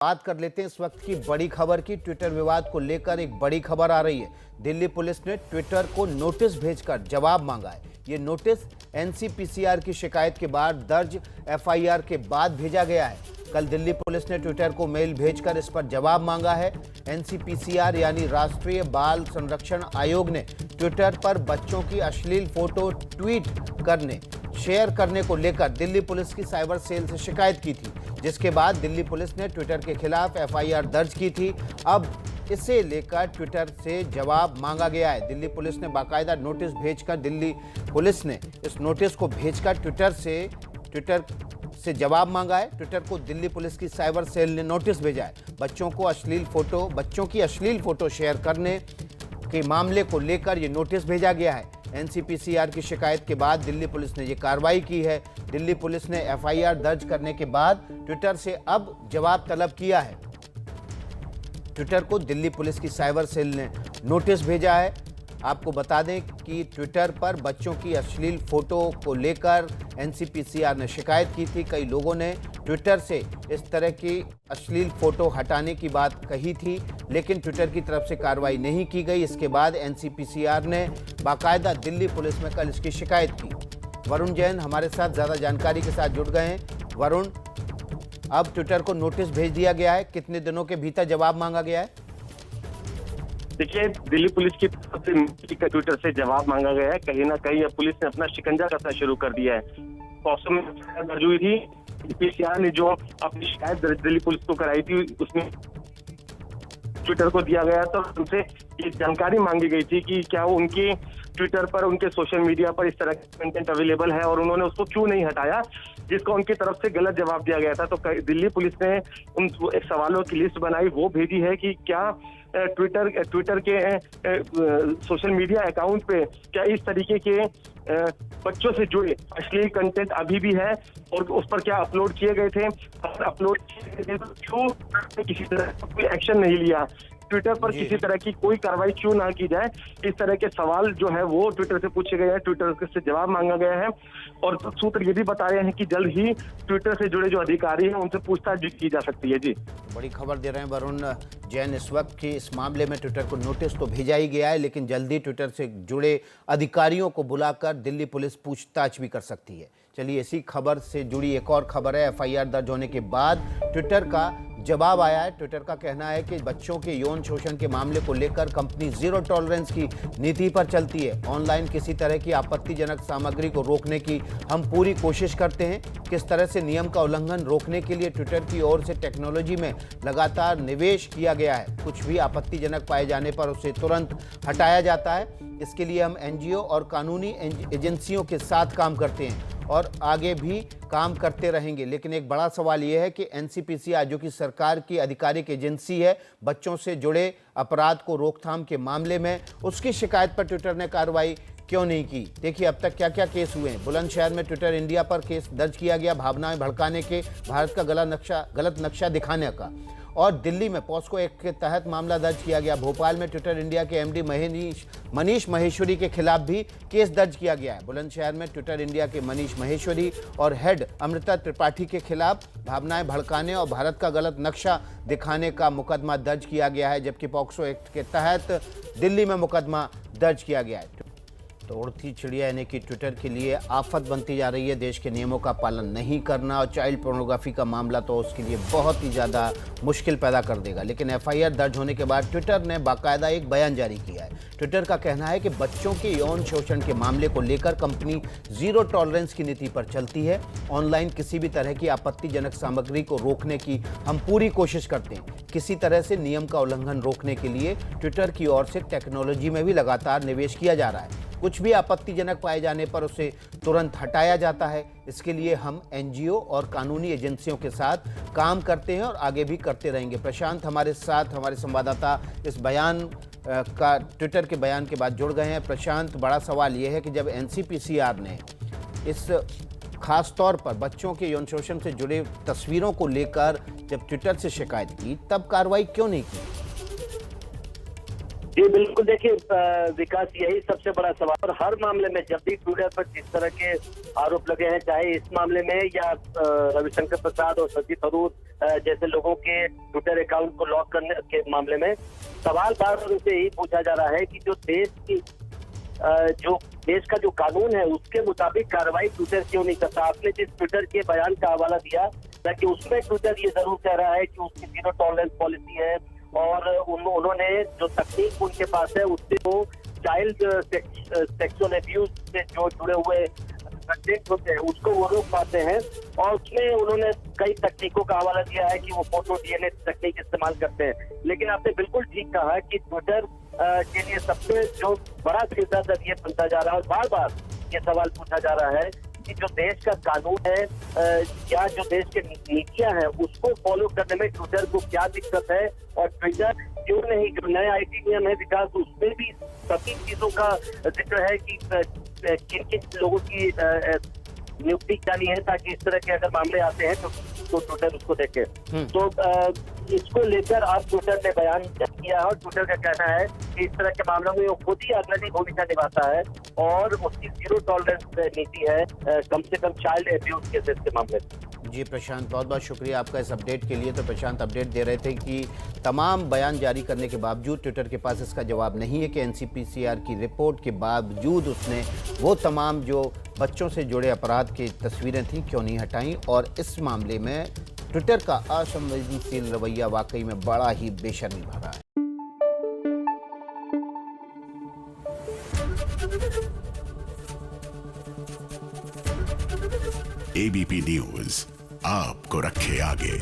बात कर लेते हैं इस वक्त की बड़ी खबर की। ट्विटर विवाद को लेकर एक बड़ी खबर आ रही है। दिल्ली पुलिस ने ट्विटर को नोटिस भेजकर जवाब मांगा है। ये नोटिस एनसीपीसीआर की शिकायत के बाद दर्ज एफआईआर के बाद भेजा गया है। कल दिल्ली पुलिस ने ट्विटर को मेल भेजकर इस पर जवाब मांगा है। एनसीपीसीआर यानी राष्ट्रीय बाल संरक्षण आयोग ने ट्विटर पर बच्चों की अश्लील फोटो ट्वीट करने शेयर करने को लेकर दिल्ली पुलिस की साइबर सेल से शिकायत की थी, जिसके बाद दिल्ली पुलिस ने ट्विटर के खिलाफ एफआईआर दर्ज की थी। अब इसे लेकर ट्विटर से जवाब मांगा गया है। दिल्ली पुलिस ने बाकायदा नोटिस भेजकर इस नोटिस को भेजकर ट्विटर से जवाब मांगा है। ट्विटर को दिल्ली पुलिस की साइबर सेल ने नोटिस भेजा है। बच्चों की अश्लील फोटो शेयर करने के मामले को लेकर ये नोटिस भेजा गया है। एनसीपीसीआर की शिकायत के बाद दिल्ली पुलिस ने ये कार्रवाई की है। दिल्ली पुलिस ने एफआईआर दर्ज करने के बाद ट्विटर से अब जवाब तलब किया है। ट्विटर को दिल्ली पुलिस की साइबर सेल ने नोटिस भेजा है। आपको बता दें कि ट्विटर पर बच्चों की अश्लील फोटो को लेकर एनसीपीसीआर ने शिकायत की थी। कई लोगों ने ट्विटर से इस तरह की अश्लील फोटो हटाने की बात कही थी, लेकिन ट्विटर की तरफ से कार्रवाई नहीं की गई। इसके बाद एनसीपीसीआर ने बाकायदा दिल्ली पुलिस में कल इसकी शिकायत की। वरुण जैन हमारे साथ ज़्यादा जानकारी के साथ जुड़ गए हैं। वरुण, अब ट्विटर को नोटिस भेज दिया गया है, कितने दिनों के भीतर जवाब मांगा गया है? देखिए, दिल्ली पुलिस की तरफ से ट्विटर से जवाब मांगा गया है। कहीं ना कहीं अब पुलिस ने अपना शिकंजा कसना शुरू कर दिया है। पॉक्सो में दर्ज हुई थी। पीसीआर ने जो अपनी शिकायत दिल्ली पुलिस को कराई थी, उसमें ट्विटर को दिया गया तो उनसे ये जानकारी मांगी गई थी कि क्या उनकी ट्विटर पर, उनके सोशल मीडिया पर इस तरह का कंटेंट अवेलेबल है और उन्होंने उसको क्यों नहीं हटाया, जिसको उनकी तरफ से गलत जवाब दिया गया था। तो दिल्ली पुलिस ने उन एक सवालों की लिस्ट बनाई, वो भेजी है कि क्या ट्विटर के सोशल मीडिया अकाउंट पे क्या इस तरीके के बच्चों से जुड़े अश्लील कंटेंट अभी भी है और उस पर क्या अपलोड किए गए थे। अगर अपलोड किए गए थे तो क्यों किसी तरह का कोई एक्शन नहीं लिया, ट्विटर पर किसी तरह की कोई कार्रवाई क्यों ना की जाए। इस तरह के सवाल जो है वो ट्विटर से पूछे गए हैं, ट्विटर से जवाब मांगा गया है। और सूत्र ये भी बता रहे हैं कि जल्द ही ट्विटर से जुड़े जो अधिकारी हैं उनसे पूछताछ की जा सकती है। जी, बड़ी खबर दे रहे हैं वरुण जैन इस वक्त की। इस मामले में ट्विटर को नोटिस तो भेजा ही गया है, लेकिन जल्दी ट्विटर से जुड़े अधिकारियों को बुलाकर दिल्ली पुलिस पूछताछ भी कर सकती है। चलिए, इसी खबर से जुड़ी एक और खबर है। एफआईआर दर्ज होने के बाद ट्विटर का जवाब आया है। ट्विटर का कहना है कि बच्चों के यौन शोषण के मामले को लेकर कंपनी जीरो टॉलरेंस की नीति पर चलती है। ऑनलाइन किसी तरह की आपत्तिजनक सामग्री को रोकने की हम पूरी कोशिश करते हैं। किस तरह से नियम का उल्लंघन रोकने के लिए ट्विटर की ओर से टेक्नोलॉजी में लगातार निवेश किया गया है। कुछ भी आपत्तिजनक पाए जाने पर उसे तुरंत हटाया जाता है। इसके लिए हम एनजीओ और कानूनी एजेंसियों के साथ काम करते हैं और आगे भी काम करते रहेंगे। लेकिन एक बड़ा सवाल यह है कि एनसीपीसीआर, जो कि सरकार की आधिकारिक एजेंसी है, बच्चों से जुड़े अपराध को रोकथाम के मामले में उसकी शिकायत पर ट्विटर ने कार्रवाई क्यों नहीं की। देखिए, अब तक क्या क्या केस हुए हैं। बुलंदशहर में ट्विटर इंडिया पर केस दर्ज किया गया भावनाएं भड़काने के, भारत का गलत नक्शा दिखाने का। और दिल्ली में पॉस्को एक्ट के तहत मामला दर्ज किया गया। भोपाल में ट्विटर इंडिया के एमडी मनीष महेश्वरी के खिलाफ भी केस दर्ज किया गया है। बुलंदशहर में ट्विटर इंडिया के मनीष महेश्वरी और हेड अमृता त्रिपाठी के खिलाफ भावनाएं भड़काने और भारत का गलत नक्शा दिखाने का मुकदमा दर्ज किया गया है, जबकि पॉक्सो एक्ट के तहत दिल्ली में मुकदमा दर्ज किया गया है। तो उड़ती चिड़िया यानी कि ट्विटर के लिए आफत बनती जा रही है। देश के नियमों का पालन नहीं करना और चाइल्ड पोर्नोग्राफी का मामला तो उसके लिए बहुत ही ज़्यादा मुश्किल पैदा कर देगा। लेकिन एफआईआर दर्ज होने के बाद ट्विटर ने बाकायदा एक बयान जारी किया है। ट्विटर का कहना है कि बच्चों के यौन शोषण के मामले को लेकर कंपनी जीरो टॉलरेंस की नीति पर चलती है। ऑनलाइन किसी भी तरह की आपत्तिजनक सामग्री को रोकने की हम पूरी कोशिश करते हैं। किसी तरह से नियम का उल्लंघन रोकने के लिए ट्विटर की ओर से टेक्नोलॉजी में भी लगातार निवेश किया जा रहा है। कुछ भी आपत्तिजनक पाए जाने पर उसे तुरंत हटाया जाता है। इसके लिए हम एनजीओ और कानूनी एजेंसियों के साथ काम करते हैं और आगे भी करते रहेंगे। प्रशांत हमारे साथ, हमारे संवाददाता, इस बयान का ट्विटर के बयान के बाद जुड़ गए हैं। प्रशांत, बड़ा सवाल यह है कि जब एनसीपीसीआर ने इस खास तौर पर बच्चों के यौन शोषण से जुड़े तस्वीरों को लेकर जब ट्विटर से शिकायत की, तब कार्रवाई क्यों नहीं की? जी बिल्कुल, देखिए विकास, यही सबसे बड़ा सवाल। और हर मामले में जब भी ट्विटर पर जिस तरह के आरोप लगे हैं, चाहे इस मामले में या रविशंकर प्रसाद और शशि थरूर जैसे लोगों के ट्विटर अकाउंट को लॉक करने के मामले में, सवाल बार बार उनसे यही पूछा जा रहा है कि जो देश का जो कानून है उसके मुताबिक कार्रवाई ट्विटर क्यों नहीं करता। आपने जिस ट्विटर के बयान का हवाला दिया, ताकि उसमें ट्विटर ये जरूर कह रहा है कि उसकी जीरो टॉलरेंस पॉलिसी है, और उन्होंने जो तकनीक उनके पास है उससे वो चाइल्ड सेक्सुअल अब्यूज से जो जुड़े हुए कंटेंट होते हैं उसको वो रोक पाते हैं। और उसमें उन्होंने कई तकनीकों का हवाला दिया है कि वो फोटो डीएनए तकनीक इस्तेमाल करते हैं। लेकिन आपने बिल्कुल ठीक कहा कि ट्विटर के लिए सबसे जो बड़ा चिंता दर ये बनता जा रहा है, और बार बार ये सवाल पूछा जा रहा है कि जो देश का कानून है या जो देश के नीतियां हैं उसको फॉलो करने में ट्विटर को क्या दिक्कत है, और ट्विटर क्यों नहीं, जो नए आईटी नियम है विकास, उसमें भी सभी चीजों का जिक्र है कि किन किन लोगों की नियुक्ति करनी है, ताकि इस तरह के अगर मामले आते हैं तो ट्विटर उसको देखे। तो इसको लेकर अब ट्विटर ने बयान किया है, और ट्विटर का कहना है कि इस तरह के मामलों में वो खुद ही अग्रणी भूमिका निभाता है, और उसकी जीरो टॉलरेंस नीति है कम से कम चाइल्ड एब्यूज केसेस के मामले में। जी प्रशांत, बहुत बहुत शुक्रिया आपका इस अपडेट के लिए। तो प्रशांत अपडेट दे रहे थे कि तमाम बयान जारी करने के बावजूद ट्विटर के पास इसका जवाब नहीं है कि एनसीपीसीआर की रिपोर्ट के बावजूद उसने वो तमाम जो बच्चों से जुड़े अपराध की तस्वीरें थीं क्यों नहीं हटाई। और इस मामले में ट्विटर का असंवेदनशील रवैया वाकई में बड़ा ही बेशर्मी भरा है। एबीपी न्यूज आपको रखे आगे।